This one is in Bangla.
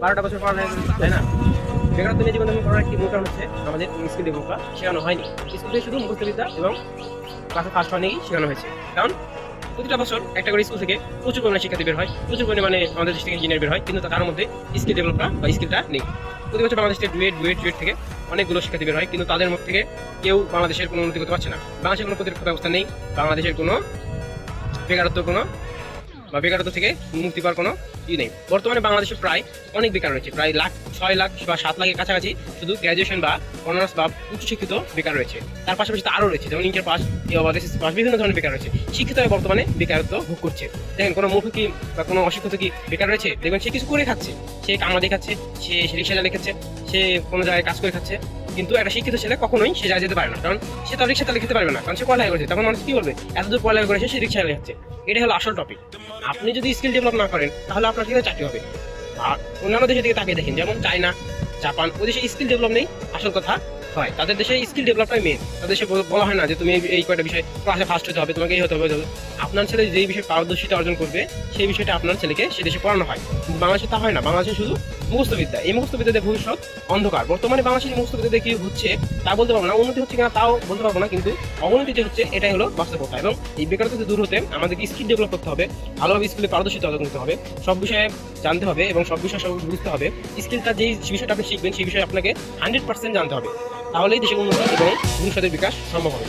12টা বছর পড়ালেখা করেছি, তাই না? বেকারত্ব নিয়ে জীবনে করার একটি মূল কারণ হচ্ছে আমাদের স্কিল ডেভেলপটা শেখানো হয়নি। স্কুল থেকে শুধু মুখস্থবিদ্যা এবং ক্লাসে ফার্স্ট হওয়া নিয়েই শেখানো হয়েছে। কারণ প্রতিটা বছর একটা করে স্কুল থেকে প্রচুর পরিমাণে শিক্ষার্থী বের হয়, প্রচুর পরিমাণে আমাদের দেশ থেকে ইঞ্জিনিয়ার বের হয়, কিন্তু তার মধ্যে স্কিল ডেভেলপটা বা স্কিলটা নেই। প্রতি বছর বাংলাদেশ থেকে ডুয়েট থেকে অনেকগুলো শিক্ষার্থী বের হয়, কিন্তু তাদের মধ্যে থেকে কেউ বাংলাদেশের কোনো উন্নতি করতে পারছে না। বাংলাদেশের কোনো প্রতিরক্ষা ব্যবস্থা নেই, বাংলাদেশের কোনো বেকারত্ব থেকে মুক্তি পাওয়ার কোনো নেই। বর্তমানে বাংলাদেশে প্রায় অনেক বেকার রয়েছে, প্রায় 6 লাখ বা 7 লাখের কাছাকাছি শুধু গ্র্যাজুয়েশন বা অনার্স বা উচ্চশিক্ষিত বেকার রয়েছে। তার পাশাপাশি তো আরও রয়েছে, যেমন ইন্টার পাস বা এসএসসি পাস, বিভিন্ন ধরনের বেকার রয়েছে। শিক্ষিত হয়ে বর্তমানে বেকারত্ব ভোগ করছে। দেখেন কোনো মূর্খ কি বা কোনো অশিক্ষিত কি বেকার রয়েছে? দেখবেন সে কিছু করে খাচ্ছে, সে কামলা দেখাচ্ছে, সে রিক্সা চালিয়ে খাচ্ছে, সে কোনো জায়গায় কাজ করে খাচ্ছে। কিন্তু একটা শিক্ষিত ছেলে কখনোই সে জায়গায় যেতে পারে না, কারণ সে তার রিক্সা চালিয়ে খেতে পারবে না, কারণ সে পড়ালেখা করেছে। তখন মানুষ কি বলবে, এতদূর পড়ালেখা করেছে সে রিক্সা চালিয়ে খাচ্ছে। এটাই হলো আসল টপিক। আপনি যদি স্কিল ডেভেলপ না করেন তাহলে আপনার কিভাবে চাকরি হবে? আর অন্যান্য দেশের দিকে তাকিয়ে দেখেন, যেমন চায়না, জাপান, ওই দেশে স্কিল ডেভেলপ নেই, আসল কথা হয় তাদের দেশে স্কিল ডেভেলপটাই মেন। তাদের দেশে বলা হয় না যে তুমি এই কয়টা বিষয় ক্লাসে ফার্স্ট হতে হবে, তোমাকে এই হতে হবে। আপনার ছেলে যেই বিষয়ে পারদর্শিতা অর্জন করবে সেই বিষয়টা আপনার ছেলেকে সে দেশে পড়ানো হয়, কিন্তু বাংলাদেশে তা হয় না। বাংলাদেশে শুধু মুখস্থবিদ্যা, এই মুখস্থবিদ্যাতে ভবিষ্যৎ অন্ধকার। বর্তমানে বাংলাদেশের মুখস্থবিদ্যা কি হচ্ছে তা বলতে পারবো না, উন্নতি হচ্ছে কিনা তাও বলতে পারবো না, কিন্তু অবনতি যে হচ্ছে এটাই হলো বাস্তবতা। এবং এই বেকারত্ব থেকে দূর হতে আমাদেরকে স্কিল ডেভেলপ করতে হবে, ভালোভাবে স্কিলে পারদর্শিতা অর্জন করতে হবে, সব বিষয়ে জানতে হবে এবং সব বিষয়ে সব বুঝতে হবে। স্কিলটা যেই বিষয়টা আপনি শিখবেন সেই বিষয়ে আপনাকে 100% জানতে হবে, তাহলেই দেশের উন্নতি এবং ভবিষ্যতের বিকাশ সম্ভব হবে।